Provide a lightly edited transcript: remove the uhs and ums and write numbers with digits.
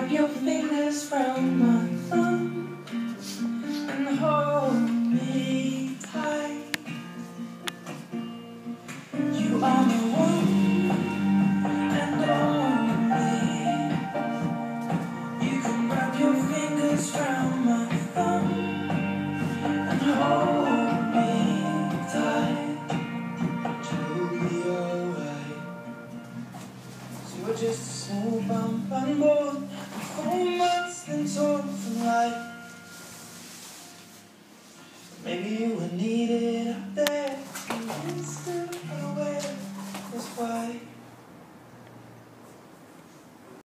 wrap your fingers round my thumb and hold me tight. You are the one and only. You can wrap your fingers round my thumb and hold me tight. You'll be alright. So you're just a small bump on board, 4 months then torn from life. Maybe you will.